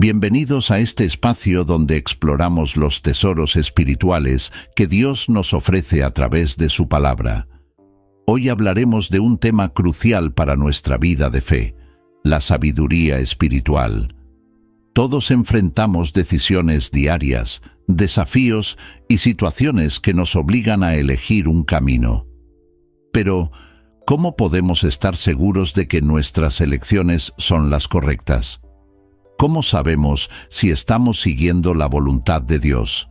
Bienvenidos a este espacio donde exploramos los tesoros espirituales que Dios nos ofrece a través de su palabra. Hoy hablaremos de un tema crucial para nuestra vida de fe, la sabiduría espiritual. Todos enfrentamos decisiones diarias, desafíos y situaciones que nos obligan a elegir un camino. Pero, ¿cómo podemos estar seguros de que nuestras elecciones son las correctas? ¿Cómo sabemos si estamos siguiendo la voluntad de Dios?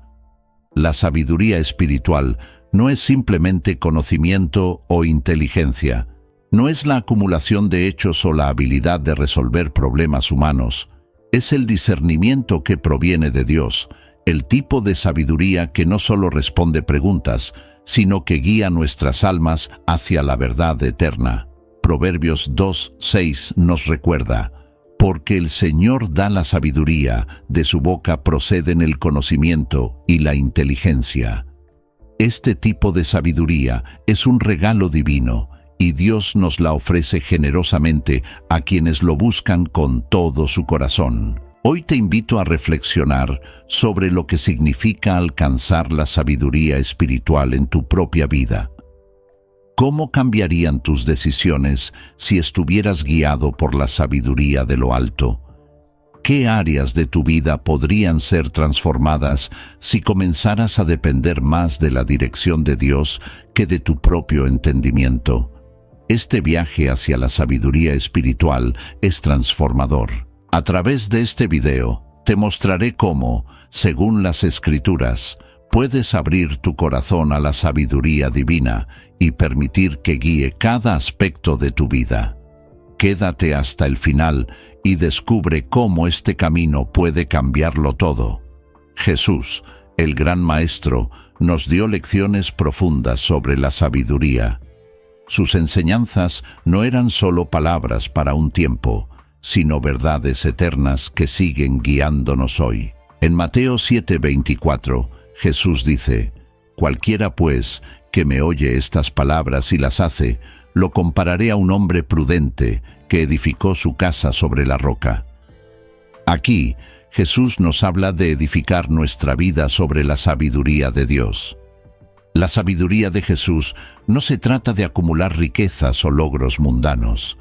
La sabiduría espiritual no es simplemente conocimiento o inteligencia. No es la acumulación de hechos o la habilidad de resolver problemas humanos. Es el discernimiento que proviene de Dios, el tipo de sabiduría que no solo responde preguntas, sino que guía nuestras almas hacia la verdad eterna. Proverbios 2:6 nos recuerda: porque el Señor da la sabiduría, de su boca proceden el conocimiento y la inteligencia. Este tipo de sabiduría es un regalo divino, y Dios nos la ofrece generosamente a quienes lo buscan con todo su corazón. Hoy te invito a reflexionar sobre lo que significa alcanzar la sabiduría espiritual en tu propia vida. ¿Cómo cambiarían tus decisiones si estuvieras guiado por la sabiduría de lo alto? ¿Qué áreas de tu vida podrían ser transformadas si comenzaras a depender más de la dirección de Dios que de tu propio entendimiento? Este viaje hacia la sabiduría espiritual es transformador. A través de este video, te mostraré cómo, según las Escrituras, puedes abrir tu corazón a la sabiduría divina y permitir que guíe cada aspecto de tu vida. Quédate hasta el final y descubre cómo este camino puede cambiarlo todo. Jesús, el gran Maestro, nos dio lecciones profundas sobre la sabiduría. Sus enseñanzas no eran solo palabras para un tiempo, sino verdades eternas que siguen guiándonos hoy. En Mateo 7:24, Jesús dice: cualquiera pues que me oye estas palabras y las hace, lo compararé a un hombre prudente que edificó su casa sobre la roca. Aquí, Jesús nos habla de edificar nuestra vida sobre la sabiduría de Dios. La sabiduría de Jesús no se trata de acumular riquezas o logros mundanos.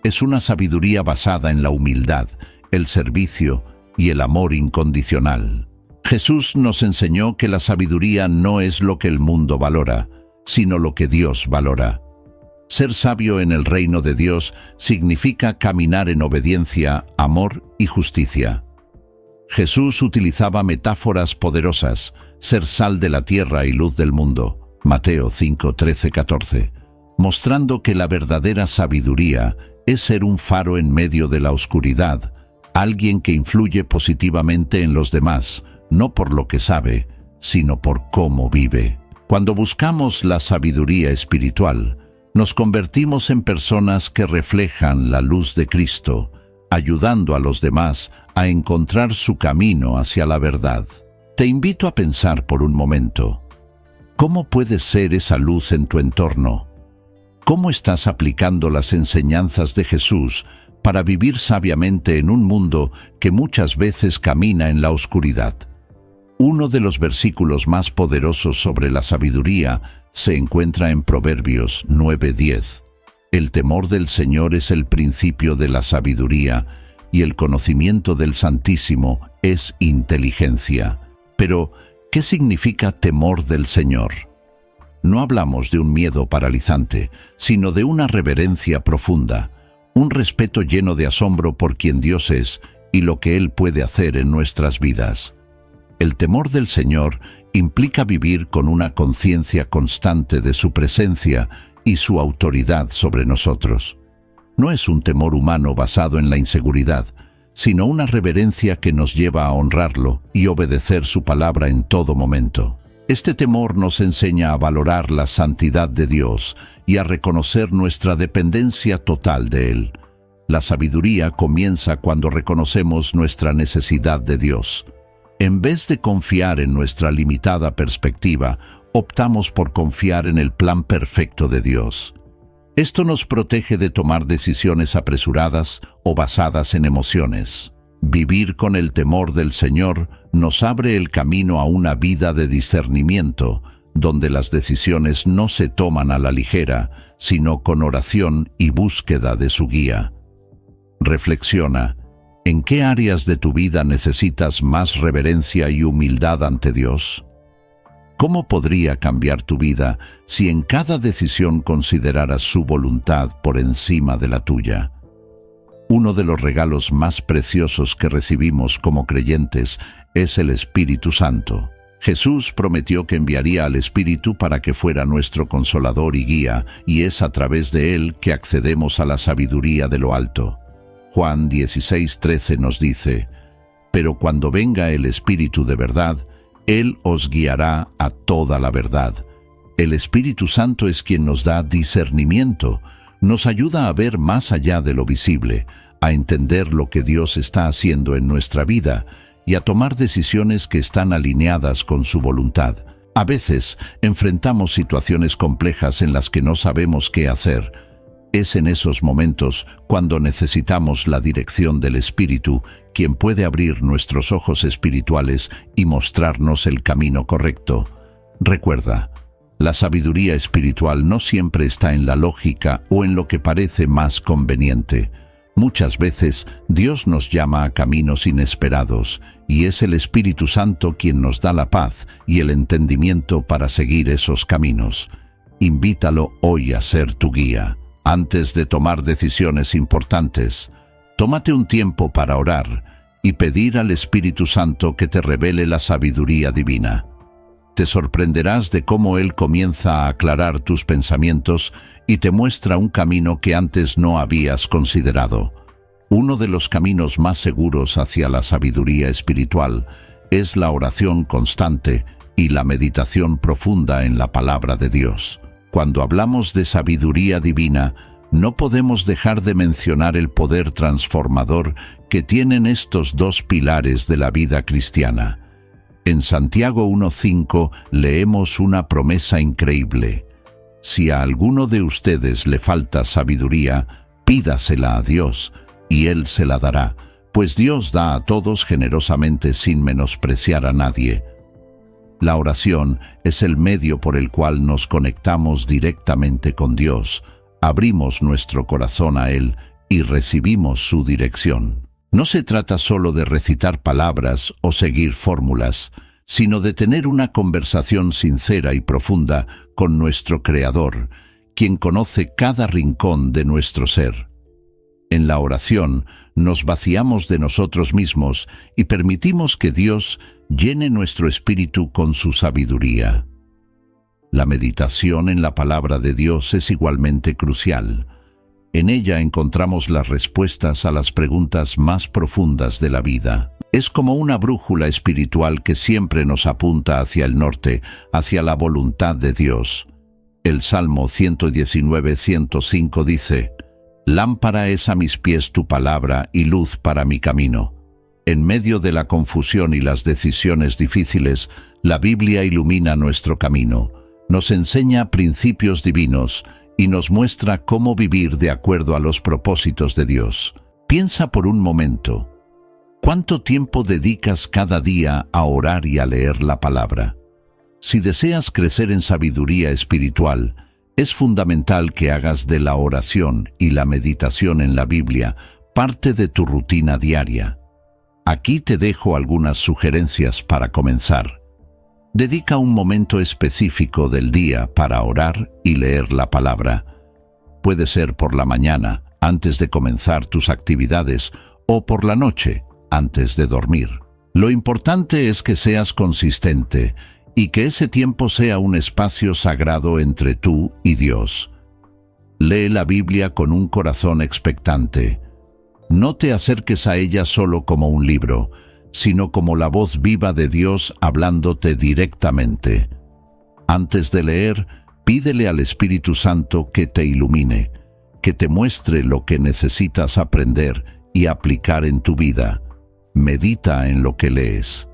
Es una sabiduría basada en la humildad, el servicio y el amor incondicional. Jesús nos enseñó que la sabiduría no es lo que el mundo valora, sino lo que Dios valora. Ser sabio en el reino de Dios significa caminar en obediencia, amor y justicia. Jesús utilizaba metáforas poderosas: ser sal de la tierra y luz del mundo, Mateo 5:13-14, mostrando que la verdadera sabiduría es ser un faro en medio de la oscuridad, alguien que influye positivamente en los demás, no por lo que sabe, sino por cómo vive. Cuando buscamos la sabiduría espiritual, nos convertimos en personas que reflejan la luz de Cristo, ayudando a los demás a encontrar su camino hacia la verdad. Te invito a pensar por un momento: ¿cómo puede ser esa luz en tu entorno? ¿Cómo estás aplicando las enseñanzas de Jesús para vivir sabiamente en un mundo que muchas veces camina en la oscuridad? Uno de los versículos más poderosos sobre la sabiduría se encuentra en Proverbios 9:10. El temor del Señor es el principio de la sabiduría, y el conocimiento del Santísimo es inteligencia. Pero, ¿qué significa temor del Señor? No hablamos de un miedo paralizante, sino de una reverencia profunda, un respeto lleno de asombro por quien Dios es y lo que Él puede hacer en nuestras vidas. El temor del Señor implica vivir con una conciencia constante de su presencia y su autoridad sobre nosotros. No es un temor humano basado en la inseguridad, sino una reverencia que nos lleva a honrarlo y obedecer su palabra en todo momento. Este temor nos enseña a valorar la santidad de Dios y a reconocer nuestra dependencia total de Él. La sabiduría comienza cuando reconocemos nuestra necesidad de Dios. En vez de confiar en nuestra limitada perspectiva, optamos por confiar en el plan perfecto de Dios. Esto nos protege de tomar decisiones apresuradas o basadas en emociones. Vivir con el temor del Señor nos abre el camino a una vida de discernimiento, donde las decisiones no se toman a la ligera, sino con oración y búsqueda de su guía. Reflexiona, ¿en qué áreas de tu vida necesitas más reverencia y humildad ante Dios? ¿Cómo podría cambiar tu vida si en cada decisión consideraras su voluntad por encima de la tuya? Uno de los regalos más preciosos que recibimos como creyentes es el Espíritu Santo. Jesús prometió que enviaría al Espíritu para que fuera nuestro consolador y guía, y es a través de él que accedemos a la sabiduría de lo alto. Juan 16:13 nos dice, «Pero cuando venga el Espíritu de verdad, Él os guiará a toda la verdad». El Espíritu Santo es quien nos da discernimiento, nos ayuda a ver más allá de lo visible, a entender lo que Dios está haciendo en nuestra vida y a tomar decisiones que están alineadas con su voluntad. A veces enfrentamos situaciones complejas en las que no sabemos qué hacer. Es en esos momentos cuando necesitamos la dirección del Espíritu, quien puede abrir nuestros ojos espirituales y mostrarnos el camino correcto. Recuerda, la sabiduría espiritual no siempre está en la lógica o en lo que parece más conveniente. Muchas veces Dios nos llama a caminos inesperados, y es el Espíritu Santo quien nos da la paz y el entendimiento para seguir esos caminos. Invítalo hoy a ser tu guía. Antes de tomar decisiones importantes, tómate un tiempo para orar y pedir al Espíritu Santo que te revele la sabiduría divina. Te sorprenderás de cómo Él comienza a aclarar tus pensamientos y te muestra un camino que antes no habías considerado. Uno de los caminos más seguros hacia la sabiduría espiritual es la oración constante y la meditación profunda en la palabra de Dios. Cuando hablamos de sabiduría divina, no podemos dejar de mencionar el poder transformador que tienen estos dos pilares de la vida cristiana. En Santiago 1:5 leemos una promesa increíble. Si a alguno de ustedes le falta sabiduría, pídasela a Dios, y Él se la dará, pues Dios da a todos generosamente sin menospreciar a nadie. La oración es el medio por el cual nos conectamos directamente con Dios, abrimos nuestro corazón a Él y recibimos su dirección. No se trata solo de recitar palabras o seguir fórmulas, sino de tener una conversación sincera y profunda con nuestro Creador, quien conoce cada rincón de nuestro ser. En la oración nos vaciamos de nosotros mismos y permitimos que Dios llene nuestro espíritu con su sabiduría. La meditación en la palabra de Dios es igualmente crucial. En ella encontramos las respuestas a las preguntas más profundas de la vida. Es como una brújula espiritual que siempre nos apunta hacia el norte, hacia la voluntad de Dios. El Salmo 119:105 dice, «Lámpara es a mis pies tu palabra y luz para mi camino». En medio de la confusión y las decisiones difíciles, la Biblia ilumina nuestro camino, nos enseña principios divinos y nos muestra cómo vivir de acuerdo a los propósitos de Dios. Piensa por un momento, ¿cuánto tiempo dedicas cada día a orar y a leer la palabra? Si deseas crecer en sabiduría espiritual, es fundamental que hagas de la oración y la meditación en la Biblia parte de tu rutina diaria. Aquí te dejo algunas sugerencias para comenzar. Dedica un momento específico del día para orar y leer la palabra. Puede ser por la mañana, antes de comenzar tus actividades, o por la noche, antes de dormir. Lo importante es que seas consistente y que ese tiempo sea un espacio sagrado entre tú y Dios. Lee la Biblia con un corazón expectante. No te acerques a ella solo como un libro, sino como la voz viva de Dios hablándote directamente. Antes de leer, pídele al Espíritu Santo que te ilumine, que te muestre lo que necesitas aprender y aplicar en tu vida. Medita en lo que lees.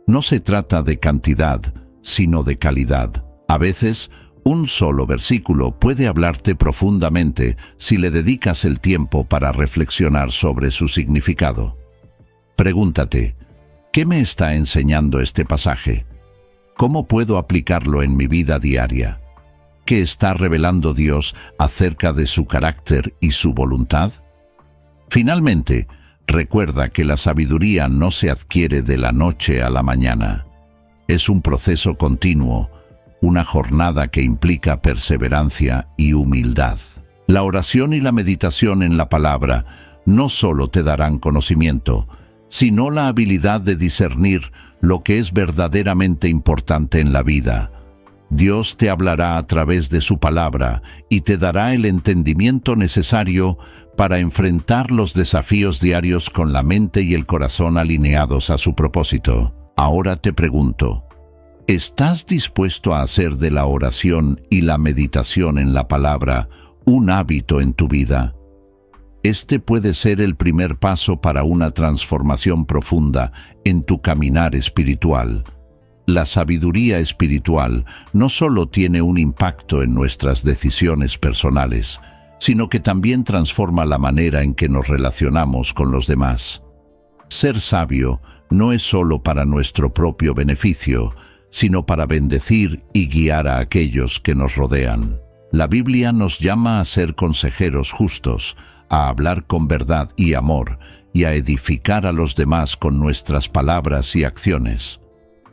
No se trata de cantidad, sino de calidad. A veces, un solo versículo puede hablarte profundamente si le dedicas el tiempo para reflexionar sobre su significado. Pregúntate, ¿qué me está enseñando este pasaje? ¿Cómo puedo aplicarlo en mi vida diaria? ¿Qué está revelando Dios acerca de su carácter y su voluntad? Finalmente, recuerda que la sabiduría no se adquiere de la noche a la mañana. Es un proceso continuo, una jornada que implica perseverancia y humildad. La oración y la meditación en la palabra no solo te darán conocimiento, sino la habilidad de discernir lo que es verdaderamente importante en la vida. Dios te hablará a través de su palabra y te dará el entendimiento necesario para enfrentar los desafíos diarios con la mente y el corazón alineados a su propósito. Ahora te pregunto, ¿estás dispuesto a hacer de la oración y la meditación en la palabra un hábito en tu vida? Este puede ser el primer paso para una transformación profunda en tu caminar espiritual. La sabiduría espiritual no solo tiene un impacto en nuestras decisiones personales, sino que también transforma la manera en que nos relacionamos con los demás. Ser sabio no es solo para nuestro propio beneficio, sino para bendecir y guiar a aquellos que nos rodean. La Biblia nos llama a ser consejeros justos, a hablar con verdad y amor, y a edificar a los demás con nuestras palabras y acciones.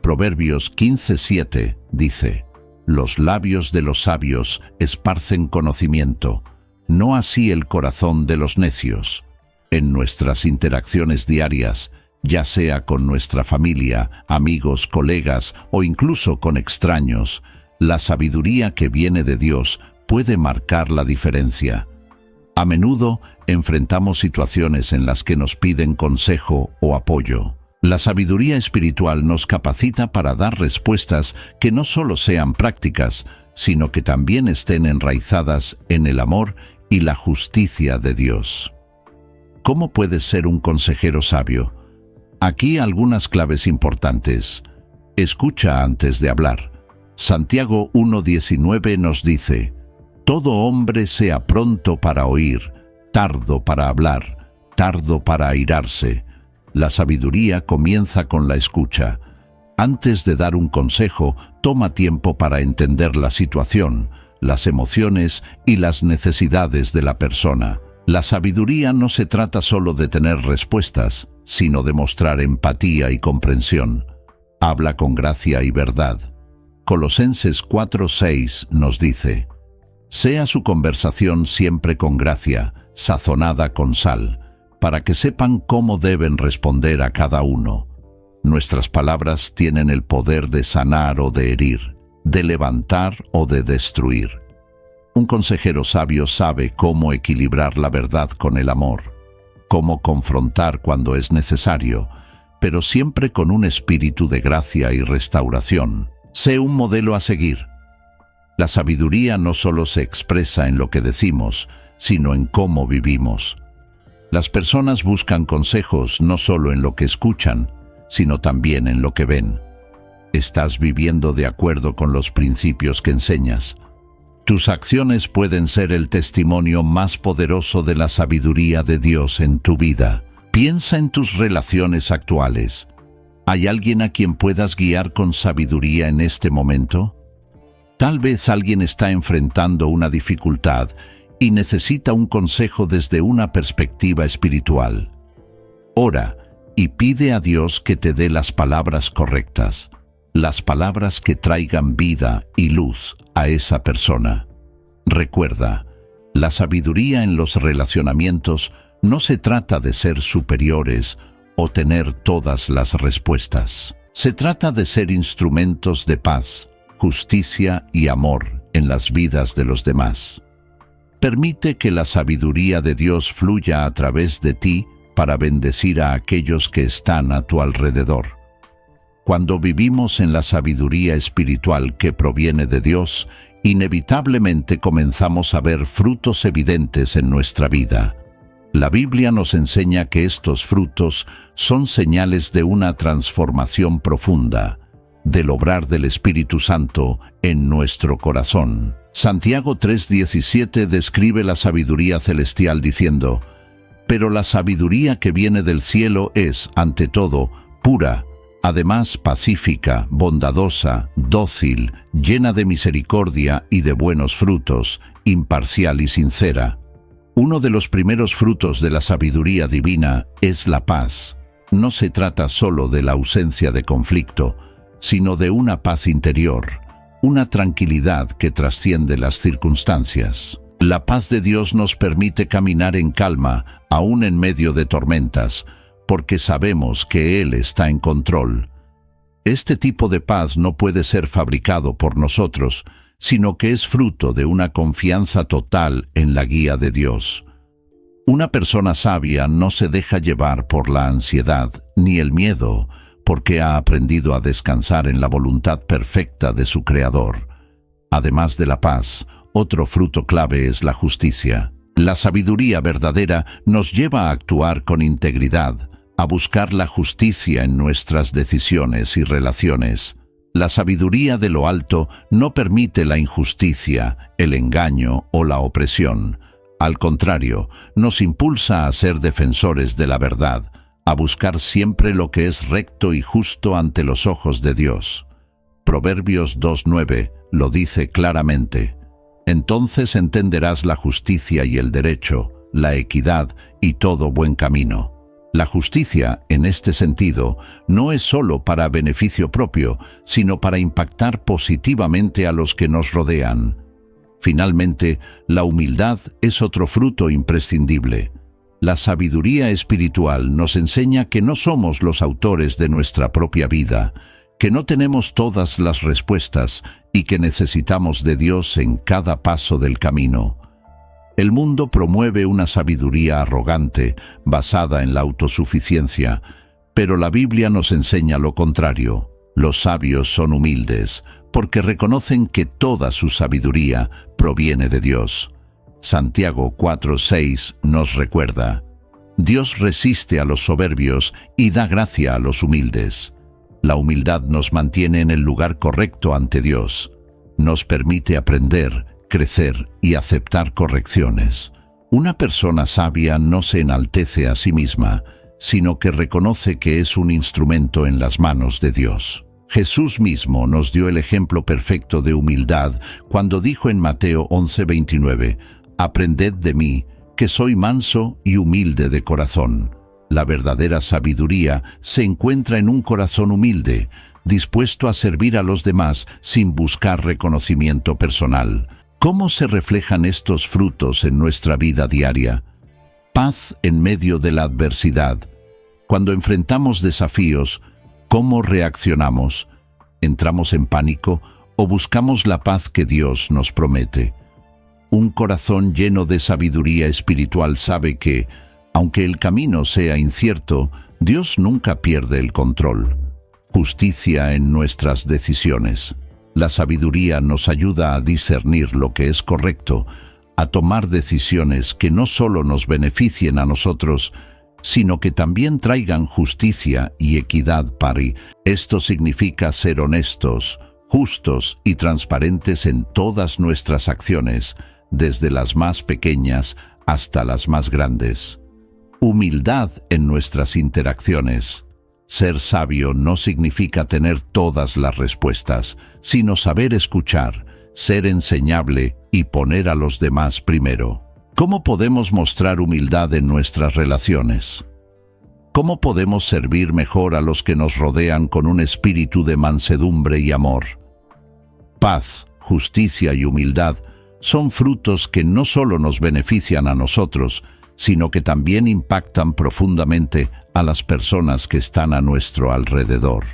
Proverbios 15:7 dice: «Los labios de los sabios esparcen conocimiento, no así el corazón de los necios». En nuestras interacciones diarias, ya sea con nuestra familia, amigos, colegas o incluso con extraños, la sabiduría que viene de Dios puede marcar la diferencia. A menudo enfrentamos situaciones en las que nos piden consejo o apoyo. La sabiduría espiritual nos capacita para dar respuestas que no solo sean prácticas, sino que también estén enraizadas en el amor y la justicia de Dios. ¿Cómo puedes ser un consejero sabio? Aquí algunas claves importantes. Escucha antes de hablar. Santiago 1:19 nos dice: «Todo hombre sea pronto para oír, tardo para hablar, tardo para airarse». La sabiduría comienza con la escucha. Antes de dar un consejo, toma tiempo para entender la situación, las emociones y las necesidades de la persona. La sabiduría no se trata solo de tener respuestas, sino de mostrar empatía y comprensión. Habla con gracia y verdad. Colosenses 4:6 nos dice: «Sea su conversación siempre con gracia, sazonada con sal, para que sepan cómo deben responder a cada uno». Nuestras palabras tienen el poder de sanar o de herir, de levantar o de destruir. Un consejero sabio sabe cómo equilibrar la verdad con el amor, cómo confrontar cuando es necesario, pero siempre con un espíritu de gracia y restauración. Sé un modelo a seguir. La sabiduría no solo se expresa en lo que decimos, sino en cómo vivimos. Las personas buscan consejos no solo en lo que escuchan, sino también en lo que ven. ¿Estás viviendo de acuerdo con los principios que enseñas? Tus acciones pueden ser el testimonio más poderoso de la sabiduría de Dios en tu vida. Piensa en tus relaciones actuales. ¿Hay alguien a quien puedas guiar con sabiduría en este momento? Tal vez alguien está enfrentando una dificultad y necesita un consejo desde una perspectiva espiritual. Ora y pide a Dios que te dé las palabras correctas, las palabras que traigan vida y luz a esa persona. Recuerda, la sabiduría en los relacionamientos no se trata de ser superiores o tener todas las respuestas. Se trata de ser instrumentos de paz, justicia y amor en las vidas de los demás. Permite que la sabiduría de Dios fluya a través de ti para bendecir a aquellos que están a tu alrededor. Cuando vivimos en la sabiduría espiritual que proviene de Dios, inevitablemente comenzamos a ver frutos evidentes en nuestra vida. La Biblia nos enseña que estos frutos son señales de una transformación profunda, del obrar del Espíritu Santo en nuestro corazón. Santiago 3:17 describe la sabiduría celestial diciendo: Pero la sabiduría que viene del cielo es, ante todo, pura, además pacífica, bondadosa, dócil, llena de misericordia y de buenos frutos, imparcial y sincera. Uno de los primeros frutos de la sabiduría divina es la paz. No se trata solo de la ausencia de conflicto, sino de una paz interior, una tranquilidad que trasciende las circunstancias. La paz de Dios nos permite caminar en calma, aún en medio de tormentas, porque sabemos que Él está en control. Este tipo de paz no puede ser fabricado por nosotros, sino que es fruto de una confianza total en la guía de Dios. Una persona sabia no se deja llevar por la ansiedad ni el miedo, porque ha aprendido a descansar en la voluntad perfecta de su Creador. Además de la paz, otro fruto clave es la justicia. La sabiduría verdadera nos lleva a actuar con integridad, a buscar la justicia en nuestras decisiones y relaciones. La sabiduría de lo alto no permite la injusticia, el engaño o la opresión. Al contrario, nos impulsa a ser defensores de la verdad, a buscar siempre lo que es recto y justo ante los ojos de Dios. Proverbios 2:9 lo dice claramente. Entonces entenderás la justicia y el derecho, la equidad y todo buen camino. La justicia, en este sentido, no es solo para beneficio propio, sino para impactar positivamente a los que nos rodean. Finalmente, la humildad es otro fruto imprescindible. La sabiduría espiritual nos enseña que no somos los autores de nuestra propia vida, que no tenemos todas las respuestas y que necesitamos de Dios en cada paso del camino. El mundo promueve una sabiduría arrogante, basada en la autosuficiencia, pero la Biblia nos enseña lo contrario. Los sabios son humildes, porque reconocen que toda su sabiduría proviene de Dios. Santiago 4:6 nos recuerda: Dios resiste a los soberbios y da gracia a los humildes. La humildad nos mantiene en el lugar correcto ante Dios. Nos permite aprender, crecer y aceptar correcciones. Una persona sabia no se enaltece a sí misma, sino que reconoce que es un instrumento en las manos de Dios. Jesús mismo nos dio el ejemplo perfecto de humildad cuando dijo en Mateo 11:29, «Aprended de mí, que soy manso y humilde de corazón». La verdadera sabiduría se encuentra en un corazón humilde, dispuesto a servir a los demás sin buscar reconocimiento personal. ¿Cómo se reflejan estos frutos en nuestra vida diaria? Paz en medio de la adversidad. Cuando enfrentamos desafíos, ¿cómo reaccionamos? ¿Entramos en pánico o buscamos la paz que Dios nos promete? Un corazón lleno de sabiduría espiritual sabe que, aunque el camino sea incierto, Dios nunca pierde el control. Justicia en nuestras decisiones. La sabiduría nos ayuda a discernir lo que es correcto, a tomar decisiones que no solo nos beneficien a nosotros, sino que también traigan justicia y equidad para. Esto significa ser honestos, justos y transparentes en todas nuestras acciones, desde las más pequeñas hasta las más grandes. Humildad en nuestras interacciones. Ser sabio no significa tener todas las respuestas, sino saber escuchar, ser enseñable y poner a los demás primero. ¿Cómo podemos mostrar humildad en nuestras relaciones? ¿Cómo podemos servir mejor a los que nos rodean con un espíritu de mansedumbre y amor? Paz, justicia y humildad son frutos que no solo nos benefician a nosotros, sino que también impactan profundamente a las personas que están a nuestro alrededor.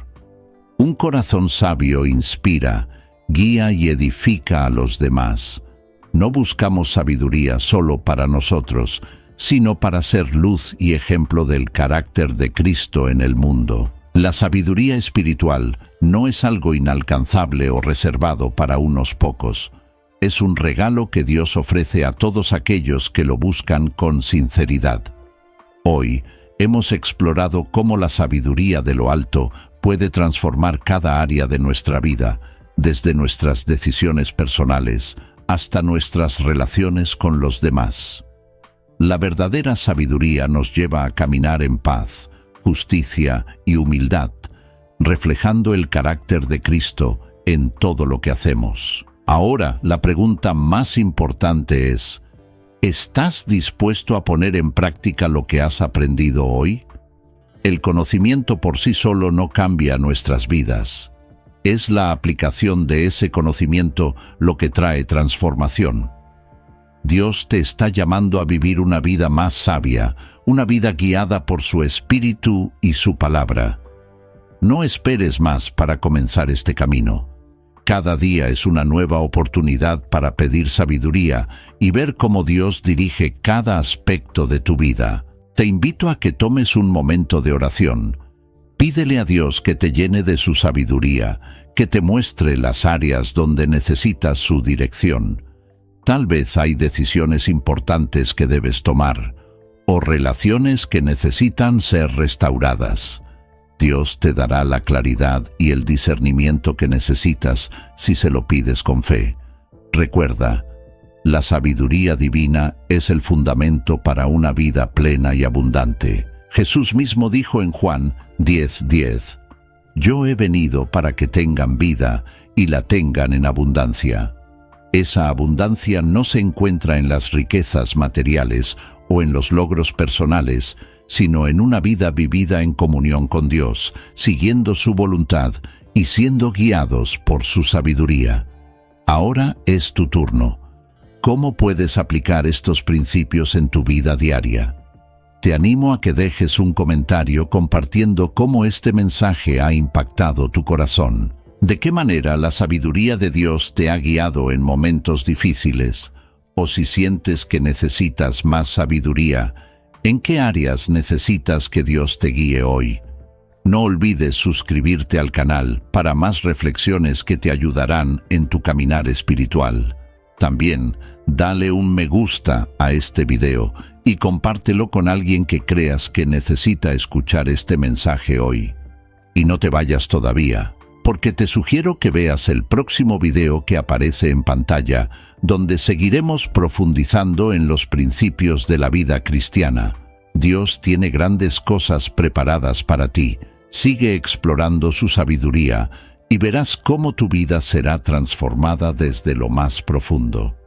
Un corazón sabio inspira, guía y edifica a los demás. No buscamos sabiduría solo para nosotros, sino para ser luz y ejemplo del carácter de Cristo en el mundo. La sabiduría espiritual no es algo inalcanzable o reservado para unos pocos. Es un regalo que Dios ofrece a todos aquellos que lo buscan con sinceridad. Hoy hemos explorado cómo la sabiduría de lo alto puede transformar cada área de nuestra vida, desde nuestras decisiones personales hasta nuestras relaciones con los demás. La verdadera sabiduría nos lleva a caminar en paz, justicia y humildad, reflejando el carácter de Cristo en todo lo que hacemos. Ahora, la pregunta más importante es: ¿estás dispuesto a poner en práctica lo que has aprendido hoy? El conocimiento por sí solo no cambia nuestras vidas. Es la aplicación de ese conocimiento lo que trae transformación. Dios te está llamando a vivir una vida más sabia, una vida guiada por su Espíritu y su palabra. No esperes más para comenzar este camino. Cada día es una nueva oportunidad para pedir sabiduría y ver cómo Dios dirige cada aspecto de tu vida. Te invito a que tomes un momento de oración. Pídele a Dios que te llene de su sabiduría, que te muestre las áreas donde necesitas su dirección. Tal vez hay decisiones importantes que debes tomar, o relaciones que necesitan ser restauradas. Dios te dará la claridad y el discernimiento que necesitas si se lo pides con fe. Recuerda, la sabiduría divina es el fundamento para una vida plena y abundante. Jesús mismo dijo en Juan 10:10, «Yo he venido para que tengan vida y la tengan en abundancia». Esa abundancia no se encuentra en las riquezas materiales o en los logros personales, sino en una vida vivida en comunión con Dios, siguiendo su voluntad y siendo guiados por su sabiduría. Ahora es tu turno. ¿Cómo puedes aplicar estos principios en tu vida diaria? Te animo a que dejes un comentario compartiendo cómo este mensaje ha impactado tu corazón. ¿De qué manera la sabiduría de Dios te ha guiado en momentos difíciles? O si sientes que necesitas más sabiduría, ¿en qué áreas necesitas que Dios te guíe hoy? No olvides suscribirte al canal para más reflexiones que te ayudarán en tu caminar espiritual. También, dale un me gusta a este video y compártelo con alguien que creas que necesita escuchar este mensaje hoy. Y no te vayas todavía, porque te sugiero que veas el próximo video que aparece en pantalla, donde seguiremos profundizando en los principios de la vida cristiana. Dios tiene grandes cosas preparadas para ti. Sigue explorando su sabiduría y verás cómo tu vida será transformada desde lo más profundo.